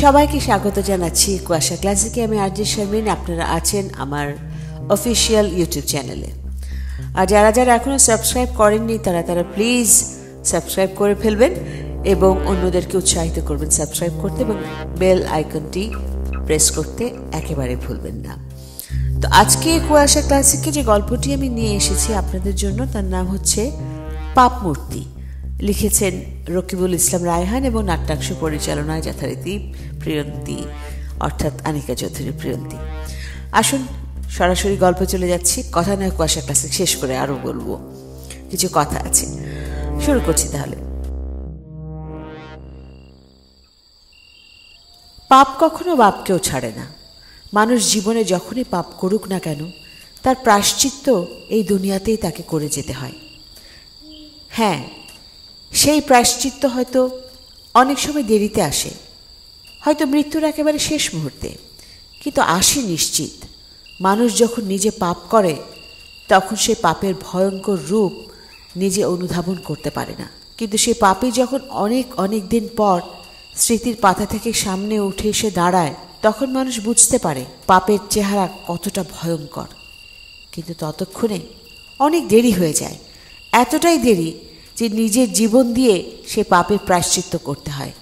সবাইকে স্বাগত জানাচ্ছি কুয়াশা ক্লাসিকে। আমি আরজে শারমিন। আপনারা আছেন আমার অফিসিয়াল ইউটিউব চ্যানেলে। আর যারা যারা এখনও সাবস্ক্রাইব করেননি তারা প্লিজ সাবস্ক্রাইব করে ফেলবেন এবং অন্যদেরকে উৎসাহিত করবেন সাবস্ক্রাইব করতে, এবং বেল আইকনটি প্রেস করতে একেবারে ভুলবেন না। তো আজকে কুয়াশা ক্লাসিকে যে গল্পটি আমি নিয়ে এসেছি আপনাদের জন্য, তার নাম হচ্ছে পাপ মূর্তি। লিখেছেন রকিবুল ইসলাম রায়হান এবং নাট্যাংশ পরিচালনায় যথারীতি প্রিয়ন্তী, অর্থাৎ আনিকা চৌধুরী প্রিয়ন্তী। আসুন সরাসরি গল্পে চলে যাচ্ছি। কথা নয় কুয়াশা ক্লাসিক শেষ করে আরও বলবো, কিছু কথা আছে। শুরু করছি তাহলে। পাপ কখনো বাপকেও ছাড়ে না। মানুষ জীবনে যখনই পাপ করুক না কেন, তার প্রায়শ্চিত্ত এই দুনিয়াতেই তাকে করে যেতে হয়। হ্যাঁ, সেই প্রায়শ্চিত্ত হয়তো অনেক সময় দেরিতে আসে, হয়তো মৃত্যুর একেবারে শেষ মুহূর্তে, কিন্তু আসে নিশ্চিত। মানুষ যখন নিজে পাপ করে তখন সে পাপের ভয়ঙ্কর রূপ নিজে অনুধাবন করতে পারে না, কিন্তু সে পাপই যখন অনেক অনেক দিন পর স্মৃতির পাতা থেকে সামনে উঠে এসে দাঁড়ায়, তখন মানুষ বুঝতে পারে পাপের চেহারা কতটা ভয়ঙ্কর। কিন্তু ততক্ষণে অনেক দেরি হয়ে যায়, এতটাই দেরি যে নিজের জীবন দিয়ে সে পাপের প্রায়শ্চিত্ত করতে হয়।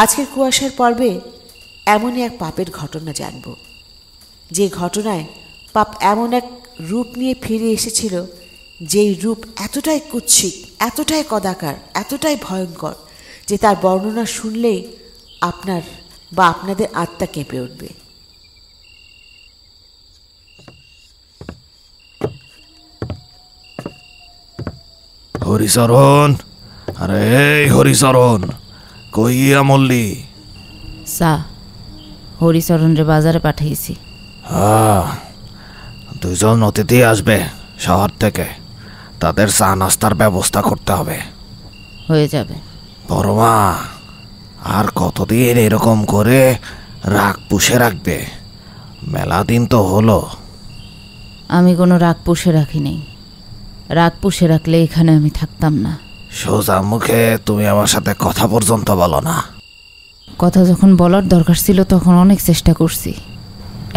আজকের কুয়াশার পর্বে এমনই এক পাপের ঘটনা জানব, যে ঘটনায় পাপ এমন এক রূপ নিয়ে ফিরে এসেছিল, যেই রূপ এতটাই কুৎসিত, এতটাই কদাকার, এতটাই ভয়ঙ্কর যে তার বর্ণনা শুনলেই আপনার বা আপনাদের আত্মা কেঁপে উঠবে। হরিচরণ, আরে এই হরিচরণ, কইয়া মল্লি? সা হরিচরণ রে বাজারে পাঠিয়েছি। দুজন অতিথি আসবে শহর থেকে, তাদের চা নাস্তার ব্যবস্থা করতে হবে। হয়ে যাবে। বড় মা, আর কতদিন এরকম করে রাগ পুষে রাখবে? মেলা দিন তো হলো। আমি কোনো রাগ পুষে রাখি নেই। রাগ পুষে রাখলে এখানে আমি থাকতাম না। সোজা মুখে তুমি আমার সাথে কথা পর্যন্ত বলো না। কথা যখন বলার দরকার ছিল তখন অনেক চেষ্টা করছি,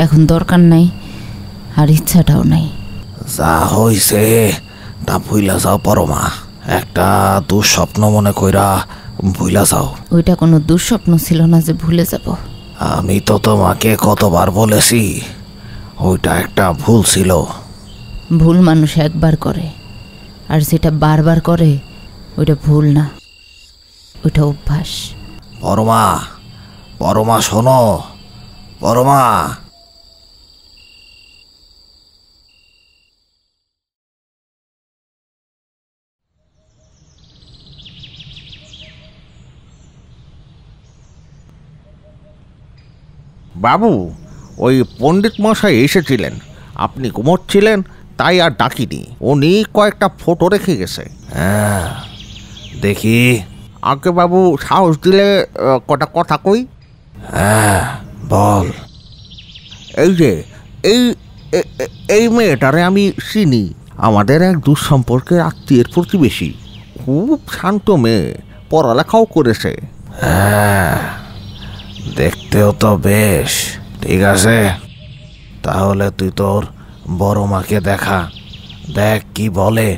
এখন দরকার নাই আর ইচ্ছাটাও নাই। যা হইছে তা ভুইলা যাও পরমা। একটা দুঃস্বপ্ন মনে কইরা ভুইলা যাও। ওইটা কোনো দুঃস্বপ্ন ছিল না যে ভুলে যাব। আমি তো তোমাকে কতবার বলেছি ওইটা একটা ভুল ছিল। ভুল মানুষ একবার করে, আর যেটা বারবার করে ওইটা ভুল না, ওইটা অভ্যাস। পরমা, পরমা শোনো, পরমা। বাবু, ওই পণ্ডিত মশাই এসেছিলেন, আপনি ঘুমোচ্ছিলেন তাই আর ডাকিনি। উনি কয়েকটা ফটো রেখে গেছে। হ্যাঁ, দেখি। আগে বাবু সাহস দিলে কটা কথা কই। হ্যাঁ, বল। এই যে এই মেয়েটারে আমি চিনি, আমাদের এক দুঃসম্পর্কের আত্মীয়ের প্রতিবেশী। খুব শান্ত মেয়ে, পড়ালেখাও করেছে। হ্যাঁ, দেখতেও তো বেশ। ঠিক আছে, তাহলে তুই তোর বড় মাকে দেখা, দেখ কি বলে।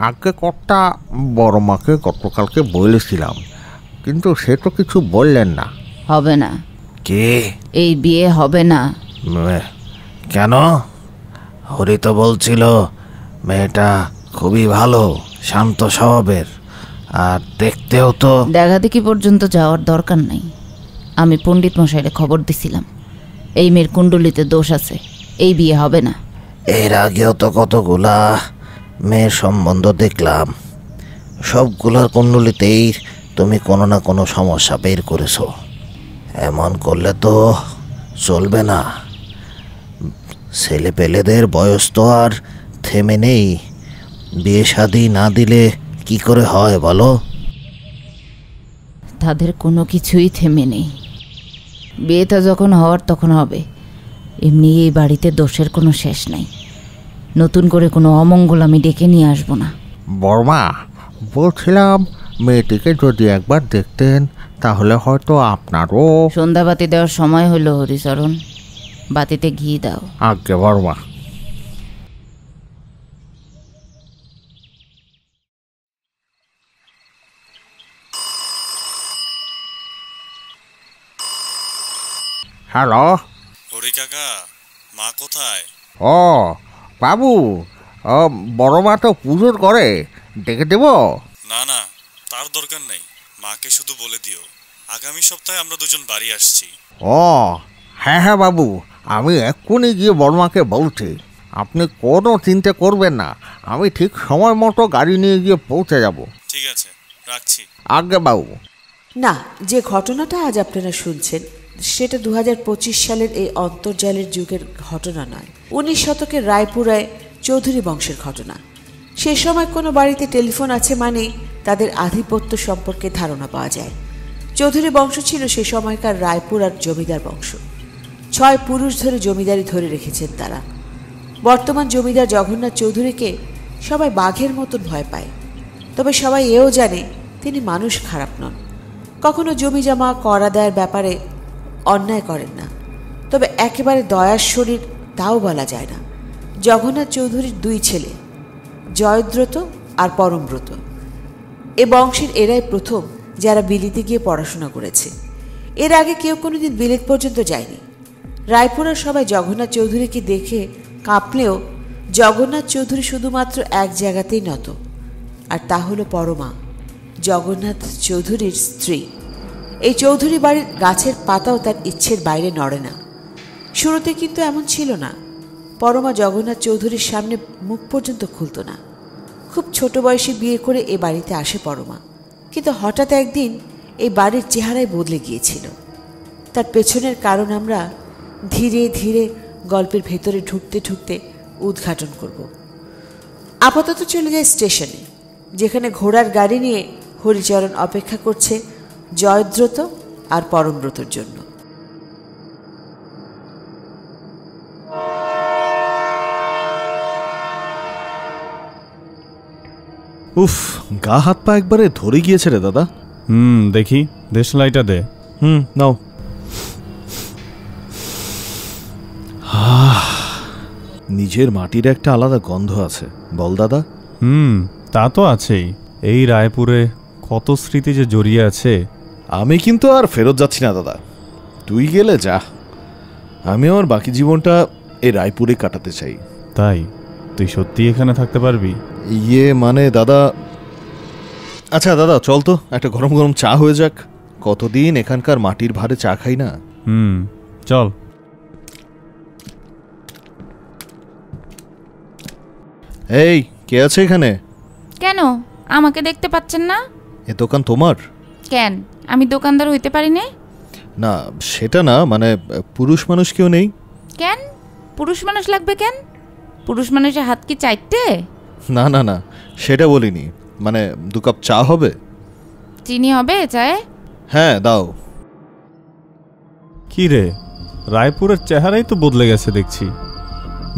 আগে কর্তা বড় মাকে গতকালকে বলেছিলাম, কিন্তু সে তো কিছু বললেন না। হবে না। কি? এই বিয়ে হবে না। কেন? হরি তো বলছিল মেয়েটা খুবই ভালো, শান্ত স্বভাবের, আর দেখতেও তো। দেখা দেখি পর্যন্ত যাওয়ার দরকার নাই। আমি পণ্ডিত মশাইরে খবর দিছিলাম এই মেয়ের কুণ্ডলিতে দোষ আছে, এই বিয়ে হবে না। এর আগেও তো কতগুলা মেয়ের সম্বন্ধ দেখলাম, সবগুলোর কুণ্ডলিতেই তুমি কোনো না কোনো সমস্যা বের করেছো। এমন করলে তো চলবে না। ছেলে পেলেদের বয়স তো আর থেমে নেই, বিয়ে শাদী না দিলে কি করে হয় বলো? তাদের কোনো কিছুই থেমে নেই। বিয়েটা যখন হওয়ার তখন হবে। এমনি এই বাড়িতে দোষের কোনো শেষ নাই। নতুন করে কোনো অমঙ্গল আমি ডেকে নিয়ে আসবো না। বর্মা, বলছিলাম মেয়েটিকে যদি একবার দেখতেন তাহলে হয়তো আপনারও। সন্ধ্যাবাতি দেওয়ার সময় হলো হরিচরণ, বাতিতে ঘি দাও। আজ্ঞে বড়মা। হ্যালো। হরি কাকা, মা কোথায়? ও বাবু, বড়মা তো পুজোর করে, ডেকে দেব? না না, তার দরকার নেই। মাকে শুধু বলে দিও আগামী সপ্তাহে আমরা দুজন বাড়ি আসছি। ও হ্যাঁ হ্যাঁ বাবু, আমি এক্ষুনি গিয়ে বড়মাকে বলছি। আপনি কোনো চিন্তা করবেন না, আমি ঠিক সময় মতো গাড়ি নিয়ে গিয়ে পৌঁছে যাব। ঠিক আছে, রাখছি। আজ্ঞে বাবু। না, যে ঘটনাটা আজ আপনারা শুনছেন সেটা 2025 সালের এই অন্তর্জালের যুগের ঘটনা নয়, 19 শতকের রায়পুরায় চৌধুরী বংশের ঘটনা। সে সময় কোনো বাড়িতে টেলিফোন আছে মানে তাদের আধিপত্য সম্পর্কে ধারণা পাওয়া যায়। চৌধুরী বংশ ছিল সে সময়কার রায়পুর আর জমিদার বংশ। 6 পুরুষ ধরে জমিদারি ধরে রেখেছেন তারা। বর্তমান জমিদার জগন্নাথ চৌধুরীকে সবাই বাঘের মতন ভয় পায়, তবে সবাই এও জানে তিনি মানুষ খারাপ নন, কখনো জমি জমা কর আদায়ের ব্যাপারে অন্যায় করেন না, তবে একেবারে দয়ার শরীর তাও বলা যায় না। জগন্নাথ চৌধুরীর 2 ছেলে, জয়দ্রত আর পরমব্রত। এ বংশের এরাই প্রথম যারা বিলেতে গিয়ে পড়াশোনা করেছে। এর আগে কেউ কোনোদিন বিলেত পর্যন্ত যায়নি। রায়পুরের সবাই জগন্নাথ চৌধুরীকে দেখে কাঁপলেও জগন্নাথ চৌধুরী শুধুমাত্র এক জায়গাতেই নত, আর তা হলো পরমা, জগন্নাথ চৌধুরীর স্ত্রী। এই চৌধুরী বাড়ির গাছের পাতাও তার ইচ্ছের বাইরে নড়ে না। শুরুতে কিন্তু এমন ছিল না। পরমা জগন্নাথ চৌধুরীর সামনে মুখ পর্যন্ত খুলত না। খুব ছোট বয়সে বিয়ে করে এ বাড়িতে আসে পরমা, কিন্তু হঠাৎ একদিন এই বাড়ির চেহারাই বদলে গিয়েছিল। তার পেছনের কারণ আমরা ধীরে ধীরে গল্পের ভেতরে ঢুকতে ঢুকতে উদ্ঘাটন করব। আপাতত চলে যায় স্টেশনে, যেখানে ঘোড়ার গাড়ি নিয়ে হরিচরণ অপেক্ষা করছে জয়দ্রত আর পরমব্রতর জন্য। উফ, গা হাত পা একবারে ধরে গিয়েছে রে দাদা। দেখি দেশলাইটা দে। নাও। নিজের মাটির একটা আলাদা গন্ধ আছে, বল দাদা। তা তো আছেই। এই রায়পুরে কত স্মৃতি যে জড়িয়ে আছে। আমি কিন্তু আর ফেরত যাচ্ছি না দাদা, তুই গেলে যা। আমি আমার বাকি জীবনটা এই রায়পুরে কাটাতে চাই। তাই তুই সত্যি এখানে থাকতে পারবি? ইয়ে মানে দাদা, আচ্ছা দাদা চল তো, একটা গরম গরম চা হয়ে যাক। কতদিন এখানকার মাটির ভারে চা খাই না। চল। এই, কে আছে এখানে? কেন, আমাকে দেখতে পাচ্ছেন না? এ দোকান তোমার? কেন, আমি দোকানদার হইতে পারি না? না সেটা না, মানে পুরুষ মানুষ কেউ নেই? কেন, পুরুষ মানুষ লাগবে কেন? পুরুষ মানুষের হাত কি চাইতে? না না না, সেটা বলিনি। মানে 2 কাপ চা হবে? চিনি হবে চায়ে? হ্যাঁ দাও। কি রে, রায়পুরের চেহারাই তো বদলে গেছে দেখছি।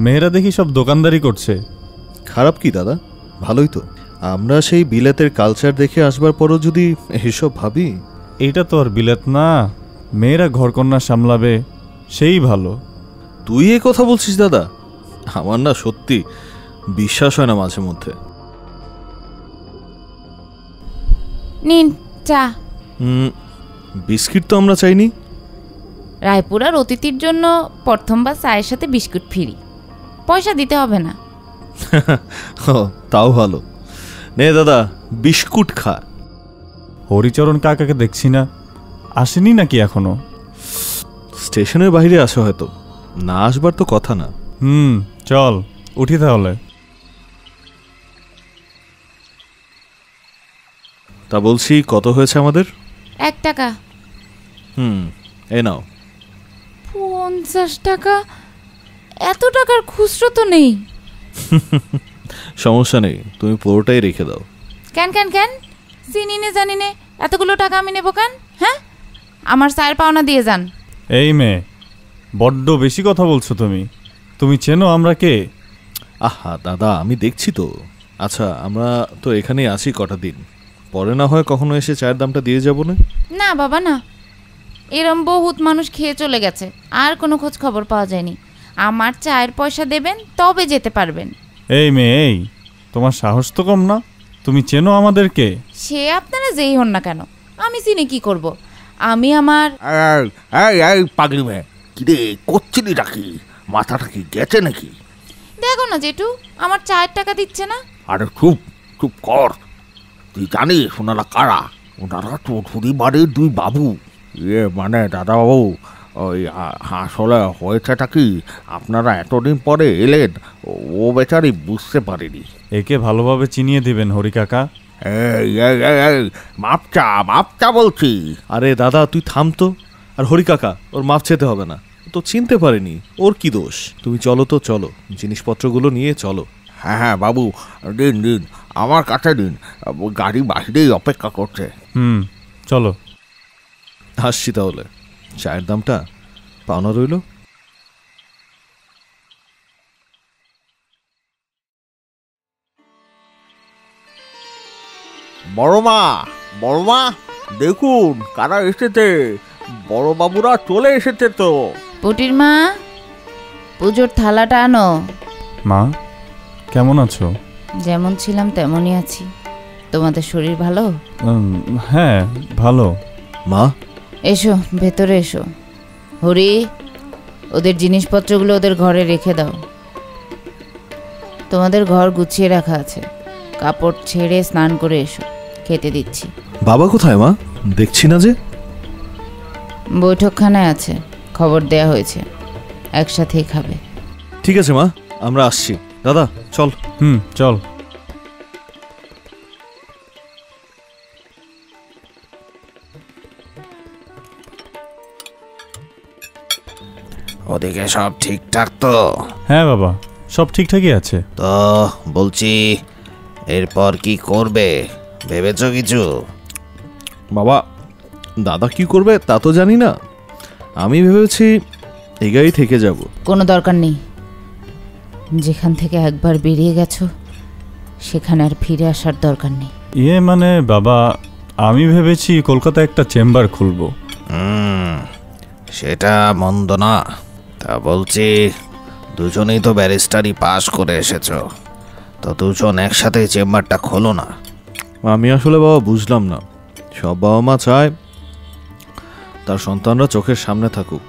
মেয়েরা দেখি সব দোকানদারি করছে। খারাপ কি দাদা, ভালোই তো। আমরা সেই বিলেতের কালচার দেখে আসবার পরও যদি এসব ভাবি। এইটা তো আর বিলেত না, মেয়েরা ঘরকন্যা সামলাবে, সেই ভালো। তুই এ কথা বলছিস দাদা? আমার না সত্যি বিশ্বাস হয় না মাঝে মধ্যে। নিন চা। বিস্কিট তো আমরা চাইনি। রায়পুরার অতিথির জন্য প্রথমবার চায়ের সাথে বিস্কুট ফ্রি, পয়সা দিতে হবে না। তাও ভালো। নে দাদা, বিস্কুট খা। হরিচরণ কাকাকে দেখছি না, আসেনি নাকি এখনো? স্টেশনের বাইরে আসে হয়তো, না আসবার তো কথা না। চল উঠি তাহলে। তা বলছি, কত হয়েছে আমাদের? 1 টাকা। এই নাও। 50 টাকা? এত টাকার খুচরো তো নেই। সমস্যা নেই, তুমি পুরোটাই রেখে দাও। কেন কেন কেন, চিনি নে জানি নে, এতগুলো টাকা আমি নেবো কেন? হ্যাঁ, আমার চায়ের পাওনা দিয়ে যান। এই মেয়ে, বড্ড বেশি কথা বলছো তুমি। তুমি চেনো আমরা কে? আহা দাদা, আমি দেখছি তো। আচ্ছা, আমরা তো এখানেই আছি কটা দিন, পরে না হয় কখনো এসে চায়ের দামটা দিয়ে যাবো না। না বাবা না, এরম বহুত মানুষ খেয়ে চলে গেছে, আর কোনো খোঁজ খবর পাওয়া যায়নি। আমার চায়ের পয়সা দেবেন তবে যেতে পারবেন। এই মেয়ে, এই তোমার সাহস তো কম না? তুমি চেনো আমাদেরকে? সে আপনারা যেই হন না কেন, আমি চিনি কি করব। আমি আমার পাগলি মেয়ে, কিরে করছিলি নাকি? মাথাটা কি গেছে নাকি? দেখো না জেঠু, আমার চায়ের টাকা দিচ্ছে না। আরে চুপ চুপ কর। তুই জানিস ওনারা কারা? ওনারা চৌধুরী বাড়ির দুই বাবু। মানে দাদাবাবু, ওই আসলে হয়েছেটা কি, আপনারা এতদিন পরে এলেন, ও বেচারি বুঝতে পারেনি। একে ভালোভাবে চিনিয়ে দিবেন হরি কাকা। মাপচা বলছি। আরে দাদা তুই থাম তো। আর হরি কাকা, ওর মাপ চেতে হবে না, তো চিনতে পারেনি, ওর কি দোষ? তুমি চলো তো, চলো জিনিসপত্রগুলো নিয়ে চলো। হ্যাঁ বাবু, দিন আমার কাছে দিন, গাড়ি বাহিরেই অপেক্ষা করছে। চলো। আসছি তাহলে, চায়ের দামটা পাওনা রইল। বড়মা দেখুন কারা এসেছে। বড়বাবুরা চলে এসেছে তো। পুটির মা, পুজোর থালাটা আনো। মা কেমন আছো? যেমন ছিলাম তেমনই আছি। তোমাদের শরীর ভালো? হ্যাঁ ভালো। মা এসো ভেতরে এসো। হরি, ওদের জিনিসপত্রগুলো ওদের ঘরে রেখে দাও। তোমাদের ঘর গুছিয়ে রাখা আছে, কাপড় ছেড়ে স্নান করে এসো, খেতে দিচ্ছি। বাবা কোথায় মা? দেখছি না যে। বৈঠকখানায় আছে, খবর দেয়া হয়েছে, একসাথেই খাবে। ঠিক আছে মা, আমরা আসছি। দাদা চল। চল। ওদিকে সব ঠিকঠাক তো? হ্যাঁ বাবা, সব ঠিকঠাকই আছে। তো বলছি, এরপর কি করবে ভেবেছ কিছু? বাবা, দাদা কি করবে তা তো জানি না, আমি ভেবেছি এগাই থেকে যাব। কোনো দরকার নেই, যেখান থেকে একবার বেরিয়ে গেছো সেখানে আর ফিরে আসার দরকার নেই। মানে বাবা, আমি ভেবেছি কলকাতায় একটা চেম্বার খুলবো। সেটা মন্দ না। তা বলছি, দুজনেই তো ব্যারিস্টারি পাশ করে এসেছো, তো দুজন একসাথে চেম্বারটা খোলো না। আমি আসলে বাবা বুঝলাম না, সব বাবা মা চায় তার সন্তানরা চোখের সামনে থাকুক,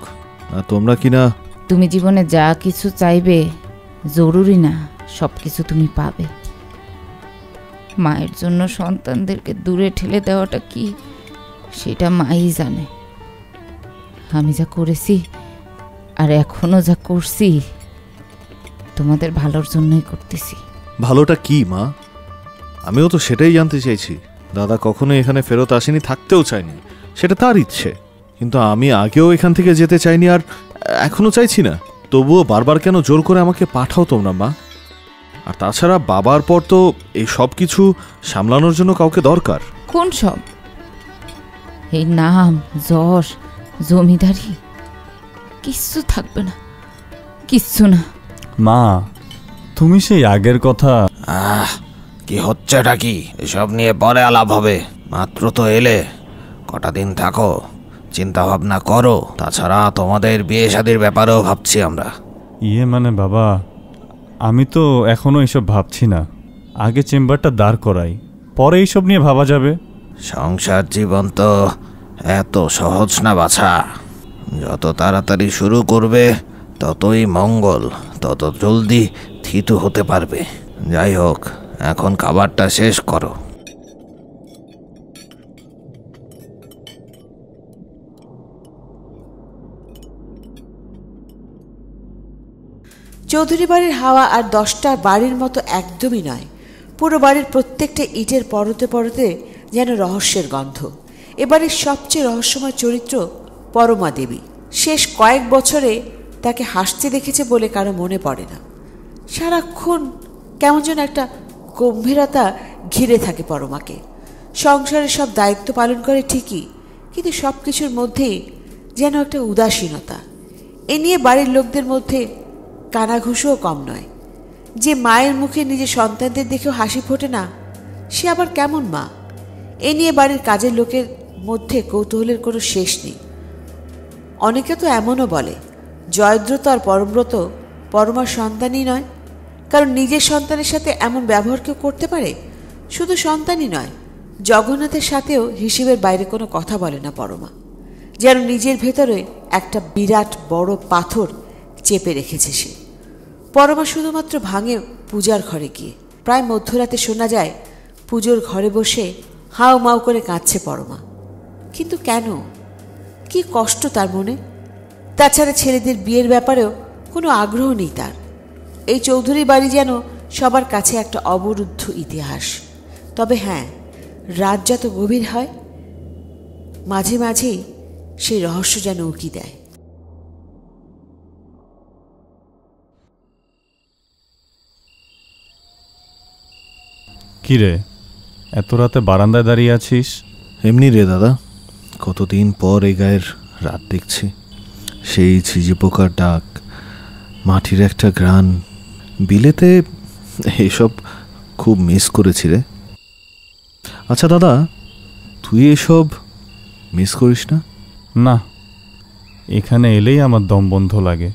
আর তোমরা কিনা। তুমি জীবনে যা কিছু চাইবে জরুরি না সব কিছু তুমি পাবে। মায়ের জন্য সন্তানদেরকে দূরে ঠেলে দেওয়াটা কি সেটা মাই জানে। আমি যা করেছি আর এখনো যা করছি তোমাদের ভালোর জন্যই করতেছি। ভালোটা কি মা? আমিও তো সেটাই জানতে চাইছি। দাদা কখনো এখানে ফেরত আসেনি, থাকতেও চায়নি, সেটা তার ইচ্ছে, কিন্তু আমি আগেও এখান থেকে যেতে চাইনি আর এখনো চাইছি না। তবুও বারবার কেন জোর করে আমাকে পাঠাও তোমরা মা? আর তাছাড়া বাবার পর তো এই সব কিছু সামলানোর জন্য কাউকে দরকার। কোন সব? এই নাম যশ জমিদারি কিচ্ছু থাকবে না, কিচ্ছু না। মা, তুমি সেই আগের কথা। কি হচ্ছেটা কি? এসব নিয়ে পরে আলাপ হবে। মাত্র তো এলে, কটা দিন থাকো, চিন্তা ভাবনা করো। তাছাড়া তোমাদের বিয়ে শাদির ব্যাপারেও ভাবছি আমরা। মানে বাবা, আমি তো এখনো এসব ভাবছি না। আগে চেম্বারটা দাঁড় করাই, পরে এইসব নিয়ে ভাবা যাবে। সংসার জীবন তো এত সহজ না বাছা। যত তাড়াতাড়ি শুরু করবে ততই মঙ্গল, তত জলদি থিতু হতে পারবে। যাই হোক, এখন খাবারটা শেষ করো। চৌধুরী বাড়ির হাওয়া আর 10টা বাড়ির মতো একদমই নয়। পুরো বাড়ির প্রত্যেকটা ইটের পরতে পরতে যেন রহস্যের গন্ধ। এবারের সবচেয়ে রহস্যময় চরিত্র পরমা দেবী। শেষ কয়েক বছরে তাকে হাসতে দেখেছে বলে কারো মনে পড়ে না। সারাক্ষণ কেমন যেন একটা গম্ভীরতা ঘিরে থাকে পরমাকে। সংসারের সব দায়িত্ব পালন করে ঠিকই, কিন্তু সব কিছুর মধ্যেই যেন একটা উদাসীনতা। এ নিয়ে বাড়ির লোকদের মধ্যে কানাঘুষোও কম নয়। যে মায়ের মুখে নিজের সন্তানদের দেখেও হাসি ফোটে না, সে আবার কেমন মা? এ নিয়ে বাড়ির কাজের লোকের মধ্যে কৌতূহলের কোনো শেষ নেই। অনেকে তো এমনও বলে জয়দ্রত আর পরমব্রত পরমার সন্তানই নয়, কারণ নিজের সন্তানের সাথে এমন ব্যবহার কেউ করতে পারে? শুধু সন্তানই নয়, জগন্নাথের সাথেও হিসেবের বাইরে কোনো কথা বলে না পরমা, যেন নিজের ভেতরে একটা বিরাট বড় পাথর চেপে রেখেছে সে। পরমা শুধুমাত্র ভাঙে পূজার ঘরে গিয়ে। প্রায় মধ্যরাতে শোনা যায় পুজোর ঘরে বসে হাউ মাউ করে কাঁদছে পরমা। কিন্তু কেন? কি কষ্ট তার মনে? তাছাড়া ছেলেদের বিয়ের ব্যাপারেও কোনো আগ্রহ নেই তার। এই চৌধুরী বাড়ি যেন সবার কাছে একটা অবরুদ্ধ ইতিহাস। তবে হ্যাঁ, রাত যত গভীর হয় মাঝে মাঝেই সেই রহস্য যেন উকি দেয়। কিরে, এত রাতে বারান্দায় দাঁড়িয়ে আছিস? এমনি রে দাদা, কতদিন পর এই গায়ের রাত দেখছি। সেই ঝিঝি পোকার ডাক, মাটির একটা ঘ্রাণ, বিলেতে এসব খুব মিস করেছি রে। আচ্ছা দাদা, তুই এসব মিস করিস না? না, এখানে এলেই আমার দম বন্ধ লাগে।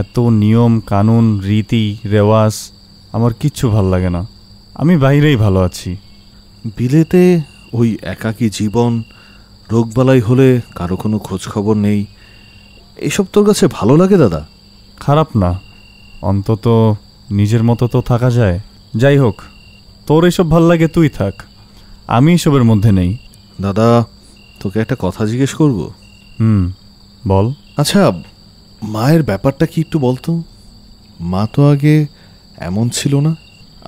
এত নিয়ম কানুন রীতি রেওয়াজ আমার কিচ্ছু ভাল লাগে না। আমি বাইরেই ভালো আছি। বিলেতে ওই একাকী জীবন, রোগবালাই হলে কারো কোনো খোঁজ খবর নেই, এসব তোর কাছে ভালো লাগে দাদা? খারাপ না, অন্তত নিজের মতো তো থাকা যায়। যাই হোক, তোর এসব ভাল লাগে তুই থাক, আমি এসবের মধ্যে নেই। দাদা, তোকে একটা কথা জিজ্ঞেস করব? বল। আচ্ছা, মায়ের ব্যাপারটা কি একটু বলতো? মা তো আগে এমন ছিল না।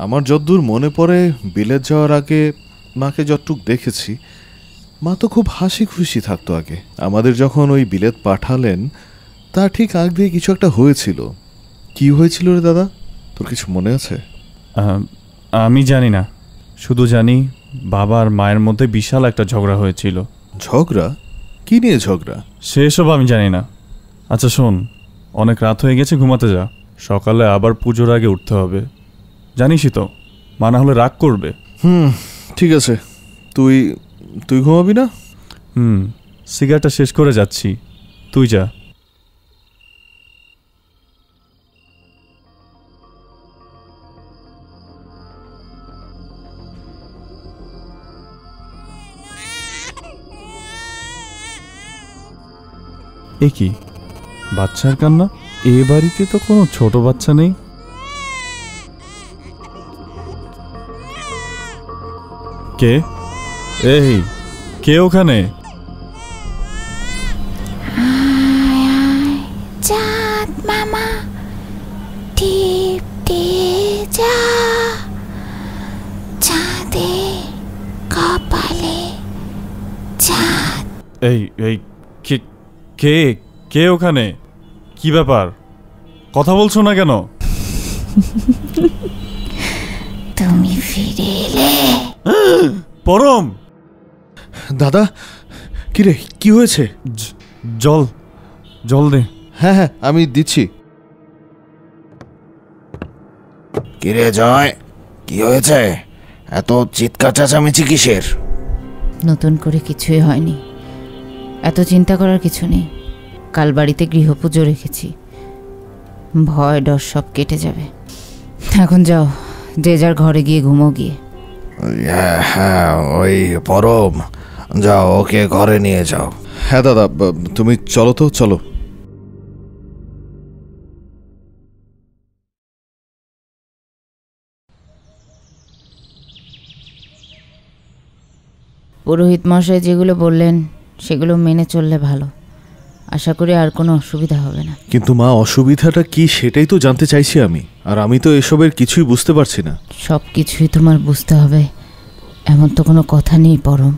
আমার যতদূর মনে পড়ে, বিলেত যাওয়ার আগে মাকে যতটুক দেখেছি, মা তো খুব হাসি খুশি থাকতো আগে। আমাদের যখন ওই বিলেত পাঠালেন, তা ঠিক আগ দিয়ে কিছু একটা হয়েছিল। কি হয়েছিল রে দাদা, তোর কিছু মনে আছে? আমি জানি না, শুধু জানি বাবা আর মায়ের মধ্যে বিশাল একটা ঝগড়া হয়েছিল। ঝগড়া? কি নিয়ে ঝগড়া? সেসব আমি জানি না। আচ্ছা শোন, অনেক রাত হয়ে গেছে, ঘুমাতে যা। সকালে আবার পুজোর আগে উঠতে হবে, জানিসই তো, মা না হলে রাগ করবে। ঠিক আছে, তুই তুই ঘুমাবি না? সিগারেটটা শেষ করে যাচ্ছি, তুই যা। এ কি বাচ্চার কান্না? এ বাড়িতে তো কোনো ছোট বাচ্চা নেই। কে? এই কে ওখানে? চাঁদ মামা টিপতে যা, চাঁদে কপালে চাঁদ। এই এই কে কে ওখানে? কি ব্যাপার, কথা বলছো না কেন? তুমি ফিরে এলে। পরম! দাদা, কি রে, কি হয়েছে? জল জল দে। হ্যাঁ হ্যাঁ, আমি দিচ্ছি। কিরে জয়, কি হয়েছে? এত চিৎকার চেঁচামেচি কিসের? নতুন করে কিছুই হয়নি, এত চিন্তা করার কিছু নেই। কাল বাড়িতে গৃহপুজো রেখেছি, ভয় ডর সব কেটে যাবে। এখন যাও, যে যার ঘরে গিয়ে ঘুমো গিয়ে। হ্যাঁ, ওই পরম, যাও ওকে ঘরে নিয়ে যাও। হ্যাঁ দাদা, তুমি চলো তো, চলো। পুরোহিত মশাই যেগুলো বললেন সেগুলো মেনে চললে ভালো। আশা করি আর কোনো অসুবিধা হবে না। কিন্তু মা, অসুবিধাটা কি সেটাই তো জানতে চাইছি আমি, আর আমি তো এসবের কিছুই বুঝতে পারছি না। সব কিছুই তোমার বুঝতে হবে এমন তো কোনো কথা নেই পরম।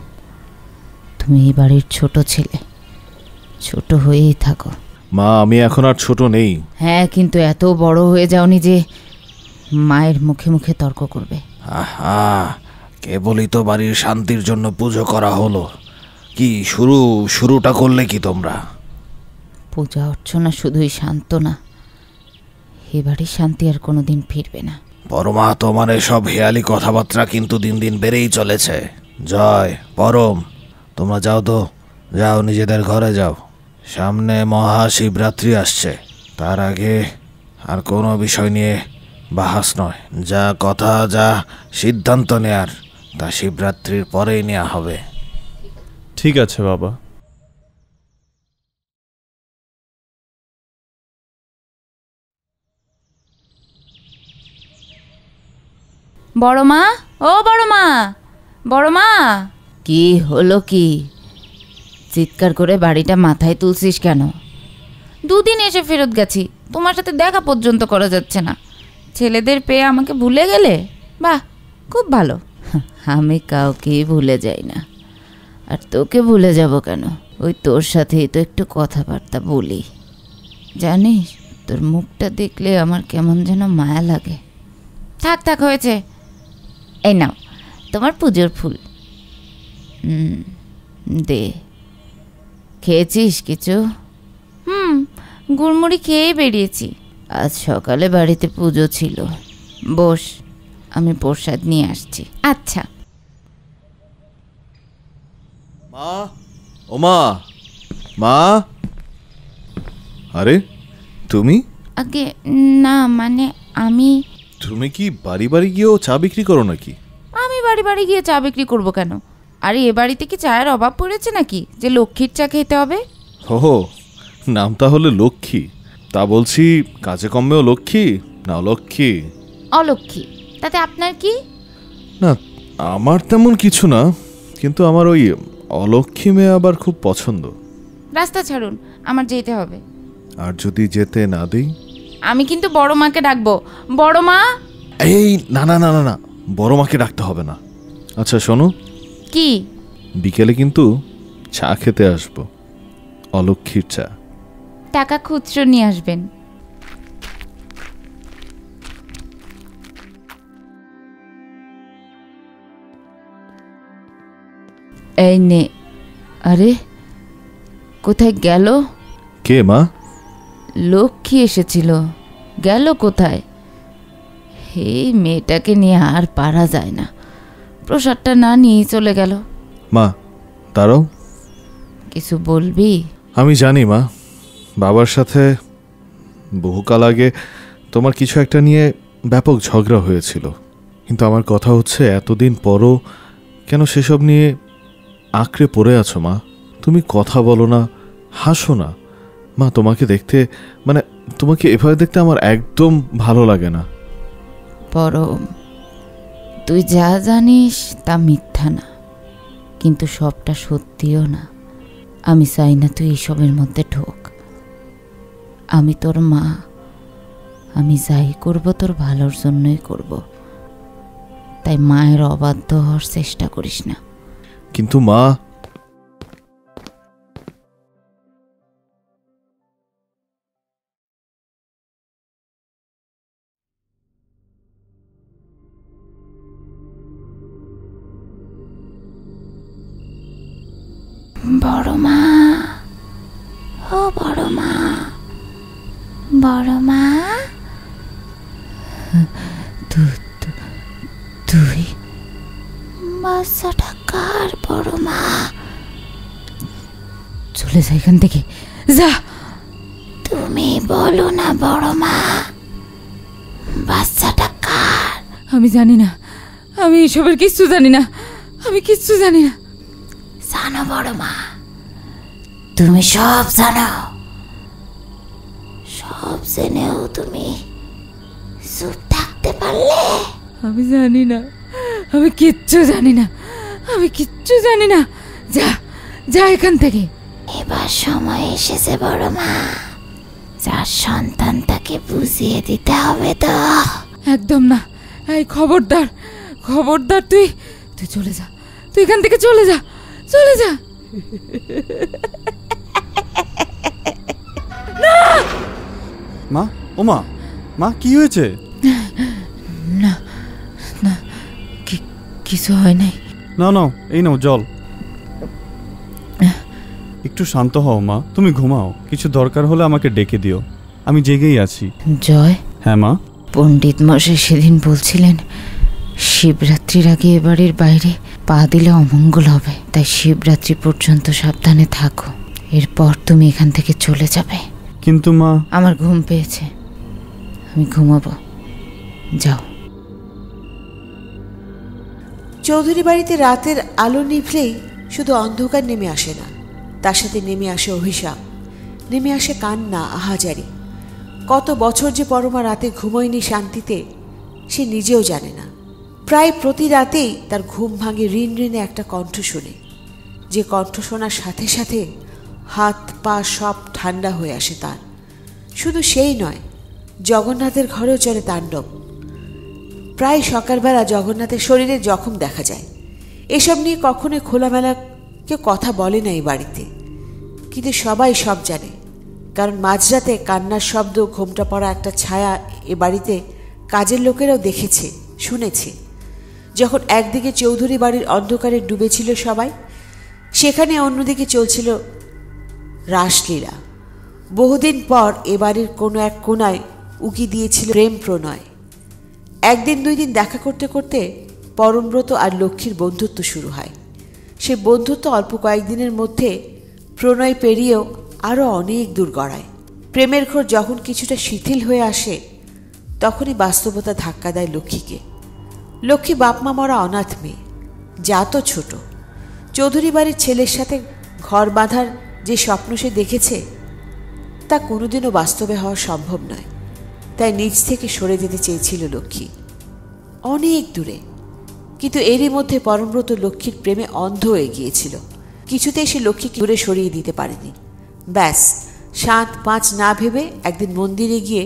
তুমি এই বাড়ির ছোট ছেলে, ছোট হয়েই থাকো। মা, আমি এখন আর ছোট নেই। হ্যাঁ, কিন্তু এত বড় হয়ে যাওনি যে মায়ের মুখে মুখে তর্ক করবে। আহা, কেবলই তো বাড়ির শান্তির জন্য পুজো করা হলো, কি শুরুটা করলে কি তোমরা? পূজা অর্চনা শুধুই শান্ত না, এ বাড়ির শান্তি আর কোনোদিন ফিরবে না। পরমা, তোমার এসব হেয়ালি কথাবার্তা কিন্তু দিন দিন বেড়েই চলেছে। জয়, পরম, তোমরা যাও তো, যাও নিজেদের ঘরে যাও। সামনে মহাশিবরাত্রি আসছে, তার আগে আর কোনো বিষয় নিয়ে বাহাস নয়। যা কথা, যা সিদ্ধান্ত নেয়ার, তা শিবরাত্রির পরেই নেওয়া হবে। ঠিক আছে বাবা। বড় মা, ও বড় মা, বড় মা। কি হলো কি? চিৎকার করে বাড়িটা মাথায় তুলছিস কেন? দুদিন এসে ফেরত গেছি, তোমার সাথে দেখা পর্যন্ত করা যাচ্ছে না। ছেলেদের পেয়ে আমাকে ভুলে গেলে? বাহ, খুব ভালো। আমি কাউকেই ভুলে যাই না, আর তোকে ভুলে যাব কেন? ওই তোর সাথেই তো একটু কথাবার্তা বলি। জানিস, তোর মুখটা দেখলে আমার কেমন যেন মায়া লাগে। থাক থাক, হয়েছে। এই নাও তোমার পুজোর ফুল। দে। খেয়েছিস কিছু? গুড়মুড়ি খেয়ে বেরিয়েছি। আজ সকালে বাড়িতে পুজো ছিল। বস, আমি প্রসাদ নিয়ে আসছি। আচ্ছা। মা, ও মা, মা। আরে তুমি? আগে না, মানে তুমি কি বাড়ি বাড়ি গিয়েও চা বিক্রি করো নাকি? আমি বাড়ি বাড়ি গিয়ে চা বিক্রি করব কেন? আরে এ বাড়িতে কি চায়ের অভাব পড়েছে নাকি যে লক্ষ্মীর চা খেতে হবে? হো, নাম তাহলে লক্ষ্মী। তা বলছি, কাজে কর্মেও লক্ষ্মী না অলক্ষ্মী? অলক্ষ্মী। তাতে আপনার কি? না, আমার তেমন কিছু না, কিন্তু আমার ওই অলক্ষ্মী মেয়ে আবার খুব পছন্দ। রাস্তা ছাড়ুন, আমার যেতে হবে। আর যদি যেতে না দিই? আমি কিন্তু বড় মাকে ডাকবো। বড় মা। এই না না না না না, বড় মাকে ডাকতে হবে না। আচ্ছা শোনো, কি? বিকেলে কিন্তু চা খেতে আসবো, অলক্ষ্মীর চা। টাকা খুচরো নিয়ে আসবেন। এই নে। আরে কোথায় গেল? কে মা? লক্ষ্মী এসেছিল, গেল কোথায়? এই মেয়েটাকে নিয়ে আর পারা যায় না। প্রসাদটা না নিয়ে চলে গেল। মা দাঁড়াও। কিছু বলবি? আমি জানি মা, বাবার সাথে বহুকাল আগে তোমার কিছু একটা নিয়ে ব্যাপক ঝগড়া হয়েছিল, কিন্তু আমার কথা হচ্ছে এতদিন পরও কেন সেসব নিয়ে আঁকড়ে পড়ে আছো মা? তুমি কথা বলো না, হাসো না। মা তোমাকে দেখতে, মানে তোমাকে এভাবে দেখতে আমার একদম ভালো লাগে না। পরম, তুই যা জানিস তা মিথ্যা না, কিন্তু সবটা সত্যিও না। আমি চাই না তুই এসবের মধ্যে ঢোক। আমি তোর মা, আমি যাই করব তোর ভালোর জন্যই করব। তাই মায়ের অবাধ্য হওয়ার চেষ্টা করিস না। কিন্তু মা, বড় মা, ও বড় মা, বড় মা। তুই বাচ্চাটা কার? বড় মা, চলে যা এখান থেকে, যা। তুমি বলো না বড় মা, বাচ্চাটা কার? আমি জানি না, আমি এসবের কিচ্ছু জানি না, আমি কিচ্ছু জানি না। জানো বড় মা, তুমি সব জানো। সব জেনেও তুমি চুপ থাকতে পারলে? আমি জানি না, আমি কিচ্ছু জানি না, আমি কিচ্ছু জানি না। যা যা এখান থেকে। এবার সময় এসেছে বড় মা, যার সন্তান তাকে বুঝিয়ে দিতে হবে তো। একদম না, এই খবরদার, খবরদার। তুই তুই চলে যা, তুই এখান থেকে চলে যা, চলে যা। মা, ও মা, মা কি হয়েছে? না না, কিছু হয় নাই। না না, এই নাও জল। একটু শান্ত হও মা, তুমি ঘুমাও। কিছু দরকার হলে আমাকে ডেকে দিও, আমি জেগেই আছি। জয়। হ্যাঁ মা? পণ্ডিত মশাই সেদিন বলছিলেন শিবরাত্রির আগে এ বাড়ির বাইরে পা দিলে অমঙ্গল হবে, তাই শিবরাত্রি পর্যন্ত সাবধানে থাকো। এরপর তুমি এখান থেকে চলে যাবে। কিন্তু মা, আমার ঘুম পেয়েছে, আমি ঘুমাবো, যাও। চৌধুরী বাড়িতে রাতের আলো নিভলেই শুধু অন্ধকার নেমে আসে না, তার সাথে নেমে আসে অভিশাপ, নেমে আসে কান্না, আহাজারি। কত বছর যে পরমা রাতে ঘুমোয়নি শান্তিতে, সে নিজেও জানে না। প্রায় প্রতি রাতেই তার ঘুম ভাঙে ঋণ ঋণে একটা কণ্ঠ শুনে, যে কণ্ঠ শোনার সাথে সাথে হাত পা সব ঠান্ডা হয়ে আসে তার। শুধু সেই নয়, জগন্নাথের ঘরেও চলে তাণ্ডব। প্রায় সকালবেলা জগন্নাথের শরীরে জখম দেখা যায়। এসব নিয়ে কখনোই খোলামেলা কেউ কথা বলে না এই বাড়িতে, কিন্তু সবাই সব জানে। কারণ মাঝরাতে কান্নার শব্দ, ঘোমটা পড়া একটা ছায়া এ বাড়িতে কাজের লোকেরাও দেখেছে, শুনেছে। যখন একদিকে চৌধুরী বাড়ির অন্ধকারে ডুবেছিল সবাই, সেখানে অন্যদিকে চলছিল রাসলীলা। বহুদিন পর এ বাড়ির কোনো এক কোনায় উকি দিয়েছিল প্রেম প্রণয়। একদিন দুই দিন দেখা করতে করতে পরমব্রত আর লক্ষ্মীর বন্ধুত্ব শুরু হয়। সে বন্ধুত্ব অল্প কয়েকদিনের মধ্যে প্রণয় পেরিয়েও আরও অনেক দূর গড়ায়। প্রেমের ঘর যখন কিছুটা শিথিল হয়ে আসে, তখনই বাস্তবতা ধাক্কা দেয় লক্ষ্মীকে। লক্ষ্মী বাপমা মরা অনাথ মেয়ে, জাতও ছোট। চৌধুরী বাড়ির ছেলের সাথে ঘর বাঁধার যে স্বপ্ন সে দেখেছে, তা কোনোদিনও বাস্তবে হওয়া সম্ভব নয়। তাই নিজ থেকে সরে যেতে চেয়েছিল লক্ষ্মী, অনেক দূরে। কিন্তু এরই মধ্যে পরমব্রত লক্ষ্মীর প্রেমে অন্ধ হয়ে গিয়েছিল। কিছুতেই সে লক্ষ্মীকে দূরে সরিয়ে দিতে পারেনি। ব্যাস 7-5 না ভেবে একদিন মন্দিরে গিয়ে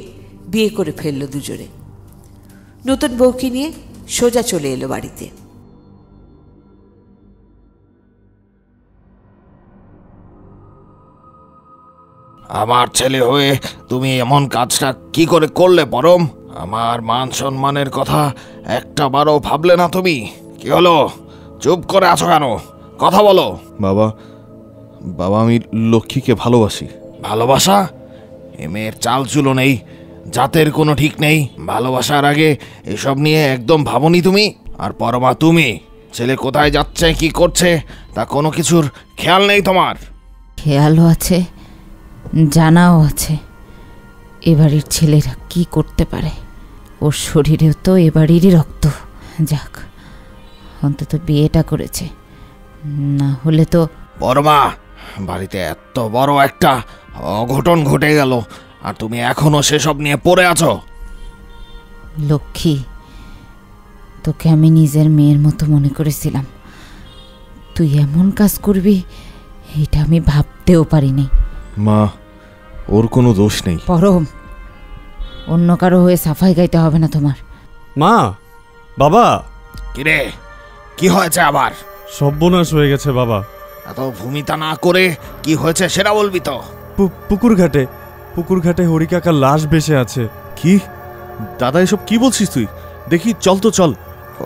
বিয়ে করে ফেলল দুজনে। নতুন বউকে নিয়ে সোজা চলে এলো বাড়িতে। আমার ছেলে হয়ে তুমি এমন কাজটা কি করে করলে পরম? আমার মান সম্মানের কথা একটা বারও ভাবলে না তুমি? কি হলো, চুপ করে আছো কেন? কথা বলো। বাবা, বাবা আমি লক্ষ্মীকে ভালোবাসি। ভালোবাসা? এ মেয়ের চাল চুলো নেই, জাতের কোনো ঠিক নেই। ভালোবাসার আগে এসব নিয়ে একদম ভাবনি তুমি। আর পরমা, তুমি ছেলে কোথায় যাচ্ছে, কি করছে, তা কোনো কিছুর খেয়াল নেই তোমার? খেয়ালও আছে, জানাও আছে এবাড়ির ছেলেরা কি করতে পারে। ওর শরীরেও তো এবাড়িরই রক্ত। যাক, অন্তত বিয়েটা করেছে, না হলে তো। পরমা, বাড়িতে এত বড় একটা অঘটন ঘটে গেল, আর তুমি এখনো সেসব নিয়ে পড়ে আছো। লক্ষ্মী, তোকে আমি নিজের মেয়ের মতো মনে করেছিলাম, তুই এমন কাজ করবি এটা আমি ভাবতেও পারিনি। মা, ওর কোনো দোষ নেই। পরম, অন্য কারো হয়ে সাফাই গাইতে হবে না তোমার। মা, বাবা। কিরে, কি হয়েছে আবার? সর্বনাশ হয়ে গেছে বাবা। এত ভূমিতা না করে কি হয়েছে সেটা বলবি তো। পুকুর ঘাটে হরি কাকার লাশ ভেসে আছে। কি দাদা, এসব কি বলছিস তুই? দেখি, চল তো চল।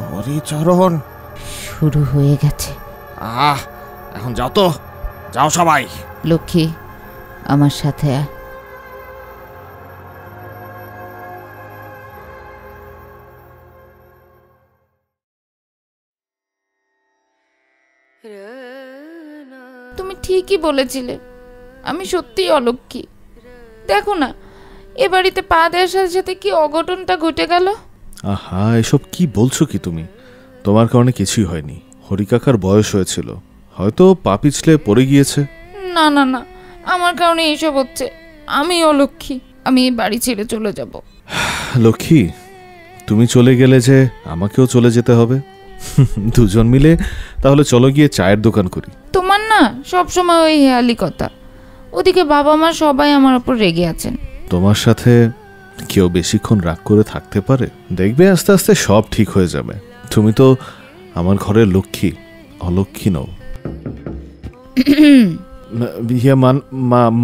হরিচরণ, শুরু হয়ে গেছে। এখন যাও তো, যাও সবাই। লক্ষ্মী, আমার সাথে আয়। তুমি ঠিকই বলেছিলে, আমি সত্যিই অলক্ষ্মী। দেখো না, এ বাড়িতে পা দেওয়ার সাথে সাথে কি অঘটনটা ঘটে গেল। আহা, এসব কি বলছো কি তুমি? তোমার কারণে কিছুই হয়নি। হরিকাকার বয়স হয়েছিল, হয়তো পা পিছলে পড়ে গিয়েছে। না না না, আমার কারণে এইসব হচ্ছে। আমি অলক্ষ্মী, আমি এই বাড়ি ছেড়ে চলে যাব। লক্ষ্মী, তুমি চলে গেলে যে আমাকেও চলে যেতে হবে। দুজন মিলে তাহলে চলো গিয়ে চায়ের দোকান করি। তোমার না সবসময় ওই হেয়ালি কথা। ওদিকে বাবা মা সবাই আমার উপর রেগে আছেন। তোমার সাথে কেউ বেশিক্ষণ রাগ করে থাকতে পারে? দেখবে আস্তে আস্তে সব ঠিক হয়ে যাবে। তুমি তো আমার ঘরের লক্ষ্মী, অলক্ষ্মী নও।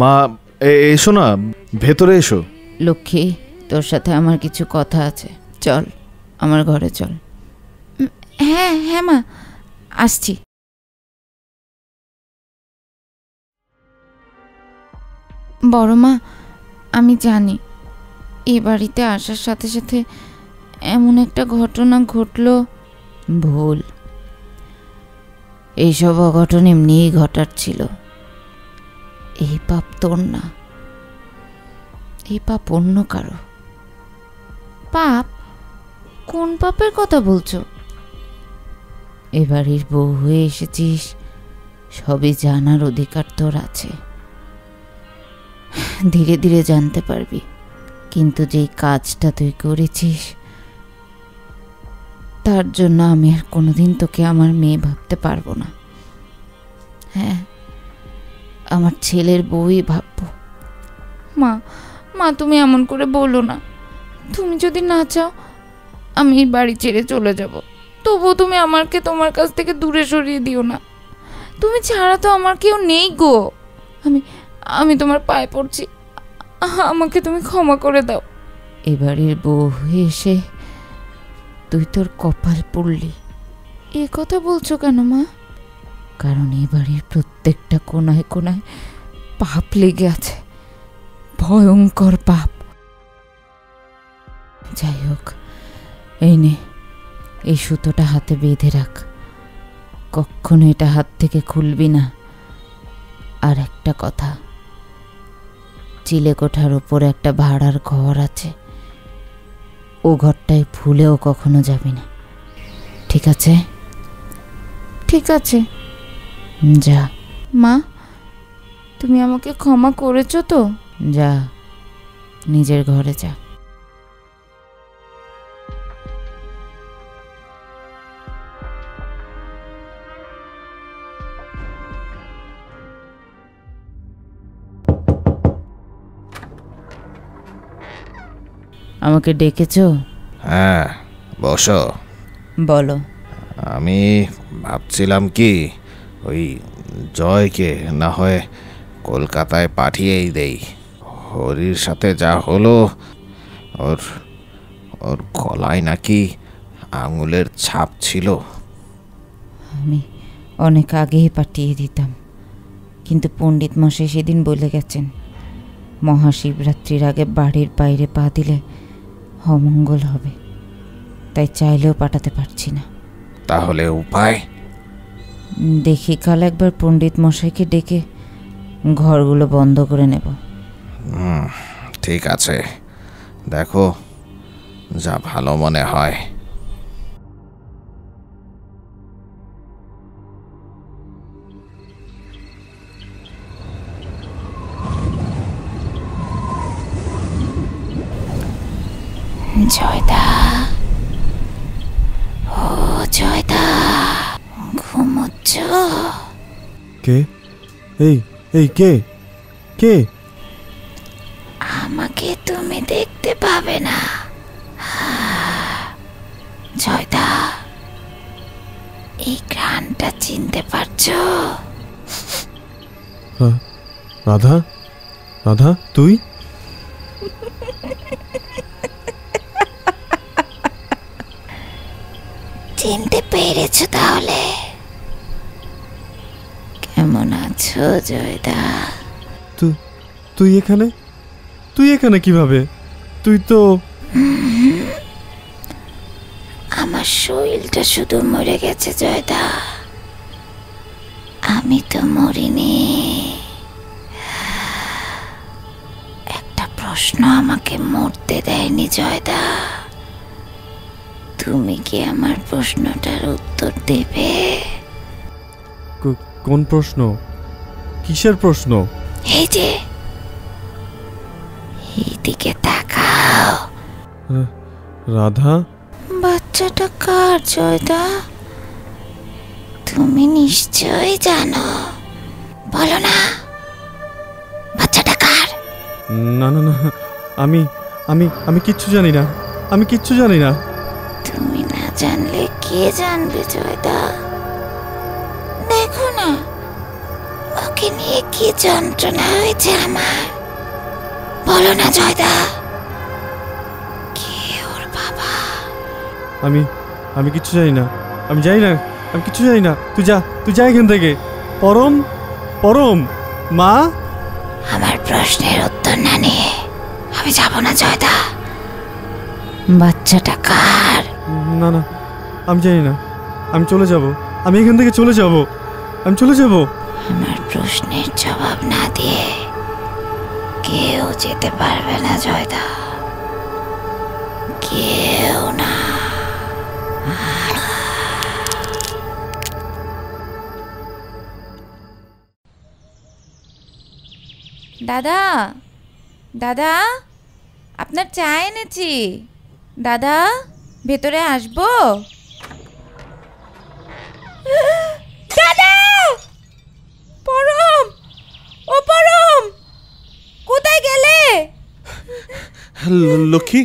মা, এসো না, ভেতরে এসো। লক্ষ্মী, তোর সাথে আমার কিছু কথা আছে, চল আমার ঘরে চল। হ্যাঁ হ্যাঁ মা, আসছি। বড় মা, আমি জানি এ বাড়িতে আসার সাথে সাথে এমন একটা ঘটনা ঘটল ভুল। এইসব অঘটন এমনিই ঘটার ছিল। এই পাপ তোর না, এই পাপ অন্য কারো। পাপ? কোন পাপের কথা বলছো? এ বাড়ির বউ হয়ে এসেছিস, সবই জানার অধিকার তোর আছে। ধীরে ধীরে জানতে পারবি, কিন্তু যেই কাজটা তুই করেছিস তার জন্য আমি আর কোনোদিন তোকে আমার মেয়ে ভাবতে পারবো না। হ্যাঁ, আমার ছেলের বউই ভাববো। মা, মা তুমি এমন করে বলো না। তুমি যদি না চাও আমি এই বাড়ি ছেড়ে চলে যাব, তবুও তুমি আমাকে তোমার কাছ থেকে দূরে সরিয়ে দিও না। তুমি ছাড়া তো আমার কেউ নেই গো। আমি তোমার পায়ে পড়ছি, আমাকে তুমি ক্ষমা করে দাও। এ বাড়ির বউ হয়ে এসে তুই তোর কপাল পুড়লি। এ কথা বলছো কেন মা? কারণ এ বাড়ির প্রত্যেকটা কোনায় কোনায় পাপ লেগে আছে, ভয়ঙ্কর পাপ। যাই হোক, এই নে, এই সুতোটা হাতে বেঁধে রাখ, কখনো এটা হাত থেকে খুলবি না। আর একটা কথা, চিলেকোঠার উপরে একটা ভাড়ার ঘর আছে, ও ঘরটায় ভুলেও কখনো যাবি না, ঠিক আছে? ঠিক আছে, যা। মা, তুমি আমাকে ক্ষমা করেছো তো? যা, নিজের ঘরে যা। আমাকে ডেকেছো? হ্যাঁ, বসো। বলো। আমি ভাবছিলাম কি, ওই জয়কে না হয় কলকাতায় পাঠিয়েই দেই। হরির সাথে যা হলো, ওর ওর গলায় নাকি আঙুলের ছাপ ছিল। আমি অনেক আগেই পাঠিয়ে দিতাম, কিন্তু পণ্ডিত মশাই সেদিন বলে গেছেন মহাশিবরাত্রির আগে বাড়ির বাইরে পা দিলে অমঙ্গল হবে, তাই চাইলেও পাঠাতে পারছি না। তাহলে উপায়? দেখি কাল একবার পণ্ডিত মশাইকে ডেকে ঘরগুলো বন্ধ করে নেব। ঠিক আছে, দেখো যা ভালো মনে হয়। জয়দা, ও জয়দা, ঘুমোচ্ছ? কে? এই কে? কে? আমাকে তুমি দেখতে পাবে না। জয়দা, এই ঘ্রাণটা চিনতে পারছো? রাধা? রাধা, তুই? চিনতে পেরেছো তাহলে? কেমন আছো জয়দা? তুই এখানে? তুই এখানে কিভাবে? তুই তো... আমার শরীরটা শুধু মরে গেছে জয়দা, আমি তো মরিনি। একটা প্রশ্ন আমাকে মরতে দেয়নি জয়দা, তুমি কি আমার প্রশ্নটার উত্তর দেবে? কোন প্রশ্ন? কিসের প্রশ্ন? এই যে, এইদিকে তাকাও। রাধা? বাচ্চাটা কার জয়দা? তুমি নিশ্চয়ই জানো, বলো না, বাচ্চাটা কার? না না না, আমি আমি আমি কিচ্ছু জানি না, আমি কিচ্ছু জানি না। তুমি না জানলে কে জানবে জয়দা? দেখো না, ওকে নিয়ে কি যন্ত্রণা হয়েছে আমার। বলো না জয়দা, কে ওর বাবা? আমি কিচ্ছু জানি না, আমি জানি না, আমি কিচ্ছু জানি না। তুই যা এখান থেকে। পরম মা? আমার প্রশ্নের উত্তর না নিয়ে আমি যাব না জয়দা। বাচ্চাটা কার? না না, আমি জানি না, আমি চলে যাব, আমি এখান থেকে চলে যাব। আমি চলে যাব। আমার প্রশ্নের জবাব না দিয়ে কেউ যেতে পারবে না জয়দা, কেউ না। দাদা, দাদা, আপনার চা এনেছি। দাদা, ভেতরে আসবো? দাদা! পরম, ও পরম, কোথায় গেলে? লক্ষ্মী,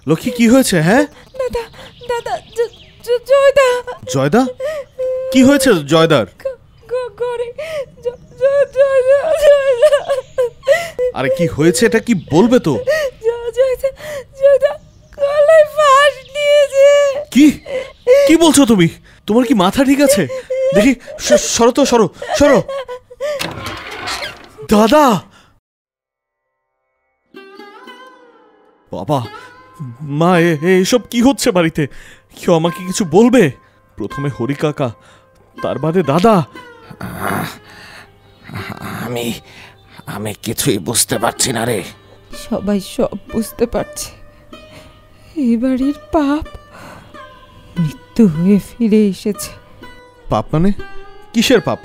লক্ষ্মী কি হয়েছে? হ্যাঁ দাদা, দাদা, জয়দা। জয়দা, কি হয়েছে জয়দার? ঘরে আরে কি হয়েছে এটা কি বলবে তো? জয়দা গলায় ফাঁস নিয়েছে। কি কি বলছো তুমি? তোমার কি মাথা ঠিক আছে? দেখি, সরো তো, সরো সরো। দাদা, বাবা, মা, এসব কি হচ্ছে বাড়িতে? কেউ আমাকে কিছু বলবে? প্রথমে হরি কাকা, তার বাদে দাদা। আমি আমি কিছুই বুঝতে পারছি না রে। সবাই সব বুঝতে পারছে। এই বাড়ির পাপ মৃত্যু হয়ে ফিরে এসেছে। পাপ মানে? কিসের পাপ?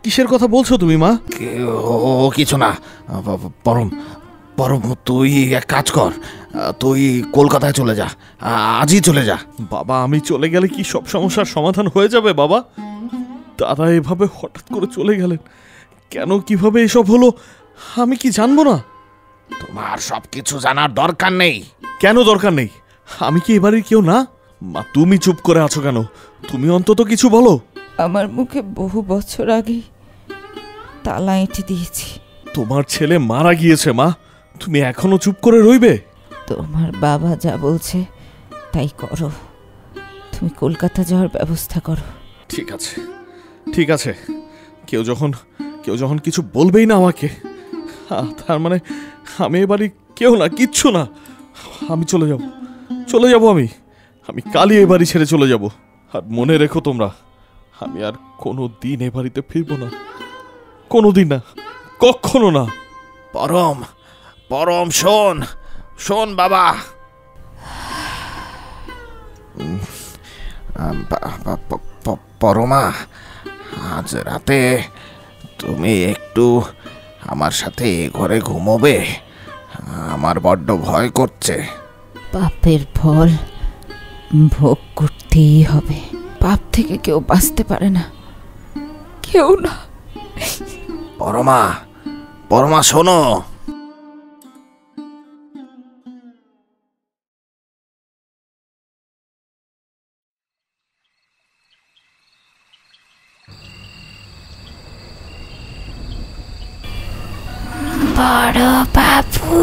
কিসের কথা বলছো তুমি মা? ও কিছু না। পরম, পরম, তুই এক কাজ কর, তুই কলকাতায় চলে যা, আজই চলে যা। বাবা, আমি চলে গেলে কি সব সমস্যার সমাধান হয়ে যাবে বাবা? দাদা এভাবে হঠাৎ করে চলে গেলেন কেন? কিভাবে এসব হলো আমি কি জানবো না? তোমার সবকিছু জানার দরকার নেই। কেন দরকার নেই? আমি কি এবারে কেউ না? মা, তুমি চুপ করে আছো কেন? তুমি অন্তত কিছু বলো। আমার মুখে বহু বছর আগে তালা এঁটে দিয়েছি। তোমার ছেলে মারা গিয়েছে মা, তুমি এখনো চুপ করে রইবে? তোমার বাবা যা বলছে তাই করো। তুমি কলকাতা যাওয়ার ব্যবস্থা করো। ঠিক আছে, ঠিক আছে। কেউ যখন কিছু বলবেই না আমাকে, তার মানে আমি এবারে কেউ না, কিচ্ছু না। আমি চলে যাব আমি কালই এ বাড়ি ছেড়ে চলে যাব। আর মনে রেখো তোমরা, আমি আর কোনো দিন এ বাড়িতে ফিরবো না, কোনো দিন না, কখনো না। পরম, পরম, শোন, শোন বাবা। পরমা, আজ রাতে তুমি একটু আমার সাথে ঘরে ঘুমোবে? আমার বড্ড ভয় করছে। পাপের ফল ভোগ করতেই হবে। পাপ থেকে কেউ বাঁচতে পারে না, কেউ না। পরমা, পরমা, শোনো। বড় বাবু,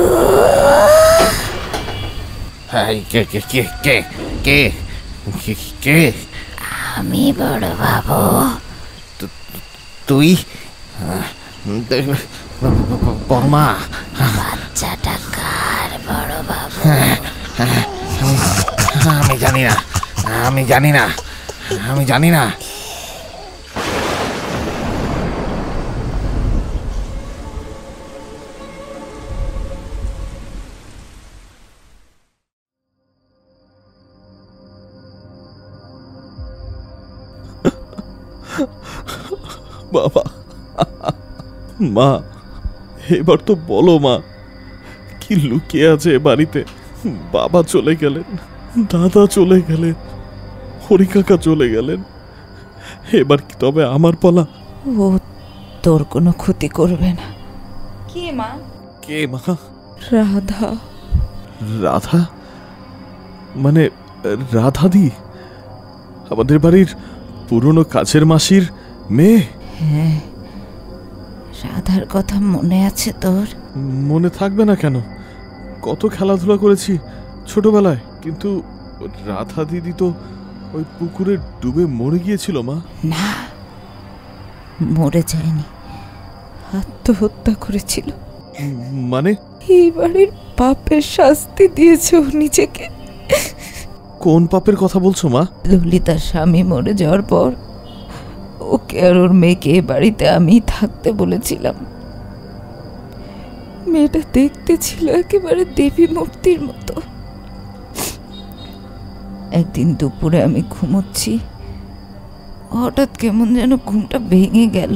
কে কে কে কে কে কে? আমি বড় বাবু। তুই? পরমা, বাচ্চাটা কার বড় বাবু? আমি জানি না, আমি জানি না, আমি জানি না। বাবা, মা, এবার তো বলো মা, কি লুকিয়ে আছে এ বাড়িতে? বাবা চলে গেলেন, দাদা চলে গেলেন, হরি কাকা চলে গেলেন, এবার কি তবে আমার পালা? ও তোর কোনো ক্ষতি করবে না। কে মা? কে মা? রাধা। রাধা? মানে রাধাদি, আমাদের বাড়ির পুরনো কাছের মাসির মেয়ে? হ্যাঁ, রাধার কথা মনে আছে তোর? মনে থাকবে না কেন? কত খেলাধুলা করেছি ছোটবেলায়, কিন্তু রাধা দিদি তো ওই পুকুরে ডুবে মরে গিয়েছিল মা। না, মরে যায়নি, আত্মহত্যা করেছিল। মানে? এই বাড়ির পাপের শাস্তি দিয়েছে ও নিজেকে। কোন পাপের কথা বলছো মা? ললিতার স্বামী মরে যাওয়ার পর ওকে আর ওর মেয়েকে এ বাড়িতে আমি থাকতে বলেছিলাম। মেয়েটা দেখতে ছিল একেবারে দেবী মূর্তির মতো। একদিন দুপুরে আমি ঘুমোচ্ছি, হঠাৎ কেমন যেন ঘুমটা ভেঙে গেল।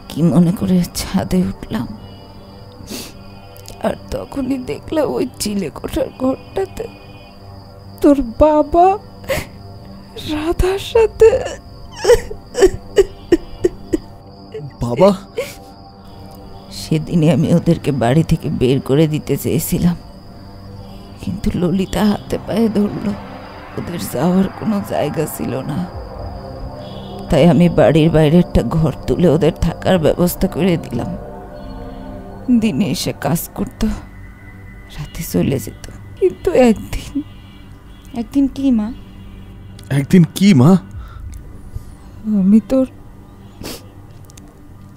কি মনে করে ছাদে উঠলাম, আর তখনই দেখলাম ওই চিলেকোঠার ঘরটাতে তোর বাবা রাধার সাথে। বাবা? সেদিনে আমি ওদেরকে বাড়ি থেকে বের করে দিতে চেয়েছিলাম, কিন্তু ললিতা হাতে পায়ে ধরলো। ওদের যাওয়ার কোনো জায়গা ছিল না, তাই আমি বাড়ির বাইরে একটা ঘর তুলে ওদের থাকার ব্যবস্থা করে দিলাম। দিনে এসে কাজ করতো, রাতে চলে যেত। কিন্তু একদিন কি মা? একদিন কি মা? আমি তোর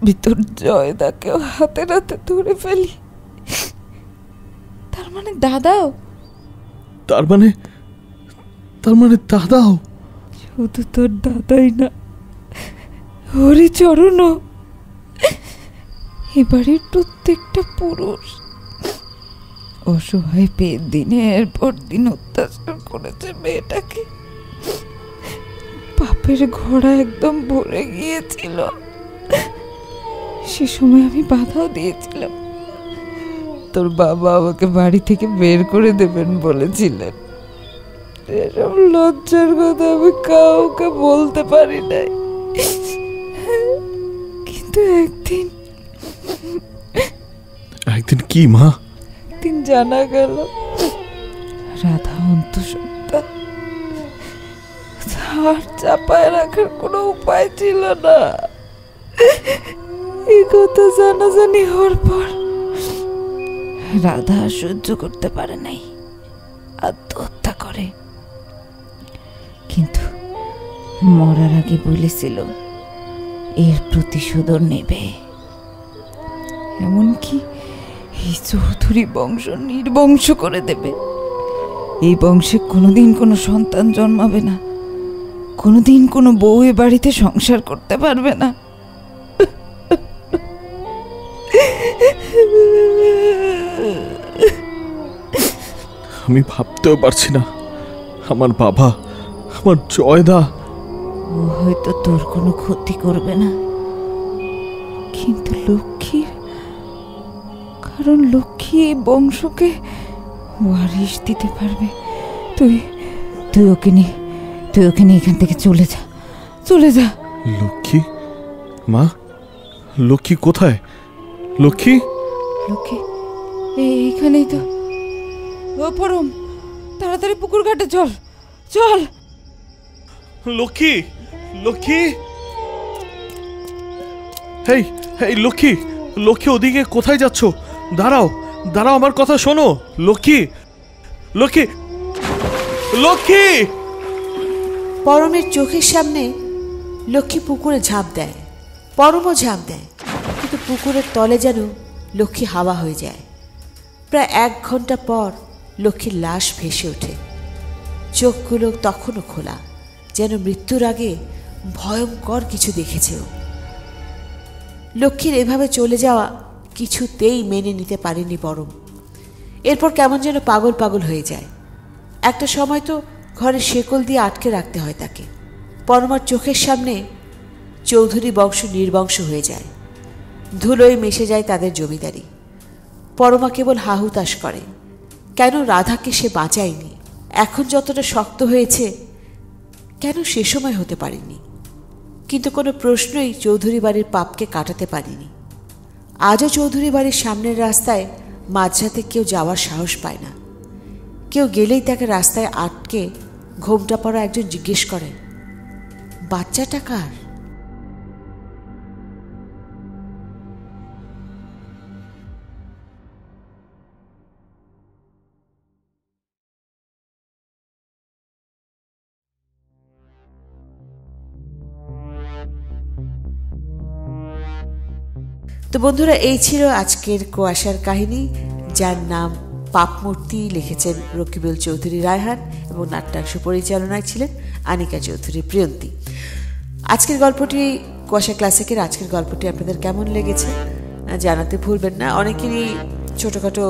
ভিতর জয়দাকেও হাতে নাতে ধরে ফেলি। তার মানে দাদাও? তার মানে দাদাও? শুধু তোর দাদাই না, হরিচরণও। এবারের প্রত্যেকটা পুরুষ অসহায় পেয়ে দিনের পর দিন অত্যাচার করেছে মেয়েটাকে। পাপের ঘোড়া একদম ভরে গিয়েছিল। সে সময় আমি বাধাও দিয়েছিলাম। তোর বাবা আমাকে বাড়ি থেকে বের করে দেবেন বলেছিলেন। এসব লজ্জার কথা আমি কাউকে বলতে পারি নাই। কিন্তু একদিন কি মা? একদিন জানা গেল রাধা অন্তঃসত্ত্বা। আর চাপায় রাখার কোনো উপায় ছিল না। এই কথা জানাজানি হওয়ার পর রাধা সহ্য করতে পারে নাই, আত্মহত্যা করে। কিন্তু মরার আগে বলেছিল এর প্রতিশোধ নেবে। এমনকি এই চৌধুরী বংশ নির্বংশ করে দেবে। এই বংশে কোনোদিন কোনো সন্তান জন্মাবে না, কোনোদিন কোনো বউ এ বাড়িতে সংসার করতে পারবে না। আমি ভাবতেও পারছি না, আমার বাবা, আমার জয়দা। ও হয়তো তোর কোনো ক্ষতি করবে না, কিন্তু লক্ষ্মীর, কারণ লক্ষ্মী এই বংশকে ওয়ারিশ দিতে পারবে। তুই ওকে নিয়ে এখান থেকে চলে যা। লক্ষ্মী? মা, লক্ষ্মী কোথায়? লক্ষ্মী এইখানেই তো। ও পরম, তাড়াতাড়ি পুকুর ঘাটে চল। লক্ষ্মী! হেই লক্ষ্মী, ওদিকে কোথায় যাচ্ছ? দাঁড়াও, আমার কথা শোনো। লক্ষ্মী! পরমের চোখের সামনে লক্ষ্মী পুকুরে ঝাঁপ দেয়, পরমও ঝাঁপ দেয়, কিন্তু পুকুরের তলে যেন লক্ষ্মী হাওয়া হয়ে যায়। প্রায় 1 ঘন্টা পর লক্ষ্মীর লাশ ভেসে ওঠে। চোখগুলো তখনও খোলা, যেন মৃত্যুর আগে ভয়ঙ্কর কিছু দেখেছে ও। লক্ষ্মীর এভাবে চলে যাওয়া কিছুতেই মেনে নিতে পারেনি পরম। এরপর কেমন যেন পাগল হয়ে যায়। একটা সময় তো ঘরে শেকল দিয়ে আটকে রাখতে হয় তাকে। পরমার চোখের সামনে চৌধুরী বংশ নির্বংশ হয়ে যায়, ধুলোয় মিশে যায় তাদের জমিদারি। পরমা কেবল হাহুতাশ করে, কেন রাধাকে সে বাঁচায়নি? এখন যতটা শক্ত হয়েছে, কেন সে সময় হতে পারেনি? কিন্তু কোনো প্রশ্নই চৌধুরী বাড়ির পাপকে কাটাতে পারেনি। আজও চৌধুরী বাড়ির সামনের রাস্তায় মাঝরাতে কেউ যাওয়ার সাহস পায় না। কেউ গেলেই তাকে রাস্তায় আটকে ঘোমটা পরা একজন জিজ্ঞেস করে, বাচ্চাটা কার? তো বন্ধুরা, এই ছিল আজকের কুয়াশার কাহিনী, যার নাম পাপমূর্তি। লিখেছেন রকিবুল চৌধুরী রায়হান এবং নাট্যাংশ পরিচালনায় ছিলেন আনিকা চৌধুরী প্রিয়ন্তী। আজকের গল্পটি কুয়াশা ক্লাসিকের আজকের গল্পটি আপনাদের কেমন লেগেছে জানাতে ভুলবেন না। অনেকেরই ছোটোখাটো,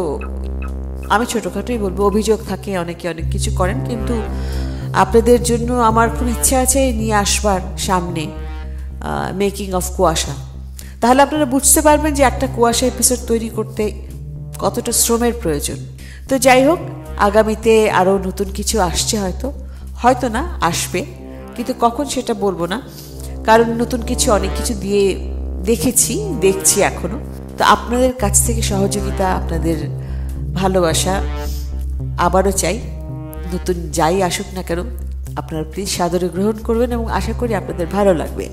আমি ছোটোখাটোই বলবো, অভিযোগ থাকে, অনেকে অনেক কিছু করেন, কিন্তু আপনাদের জন্য আমার খুব ইচ্ছা আছে নিয়ে আসবার সামনে মেকিং অফ কুয়াশা। তাহলে আপনারা বুঝতে পারবেন যে একটা কুয়াশা এপিসোড তৈরি করতে কতটা শ্রমের প্রয়োজন। তো যাই হোক, আগামীতে আরও নতুন কিছু আসছে, হয়তো না আসবে, কিন্তু কখন সেটা বলবো না, কারণ নতুন কিছু অনেক কিছু দিয়ে দেখছি এখনো। তো আপনাদের কাছ থেকে সহযোগিতা, আপনাদের ভালোবাসা আবারও চাই। নতুন যাই আসুক না কেন আপনারা প্লিজ সাদরে গ্রহণ করবেন এবং আশা করি আপনাদের ভালো লাগবে।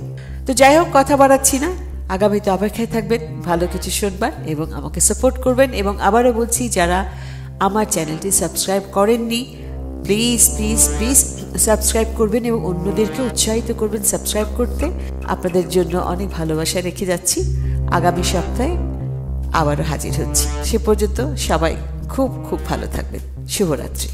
তো যাই হোক, কথা বাড়াচ্ছি না, আগামীতে অপেক্ষায় থাকবেন ভালো কিছু শুনবার এবং আমাকে সাপোর্ট করবেন। এবং আবারও বলছি, যারা আমার চ্যানেলটি সাবস্ক্রাইব করেননি, প্লিজ প্লিজ প্লিজ সাবস্ক্রাইব করবেন এবং অন্যদেরকে উৎসাহিত করবেন সাবস্ক্রাইব করতে। আপনাদের জন্য অনেক ভালোবাসা রেখে যাচ্ছি। আগামী সপ্তাহে আবারও হাজির হচ্ছি। সে পর্যন্ত সবাই খুব খুব ভালো থাকবেন। শুভরাত্রি।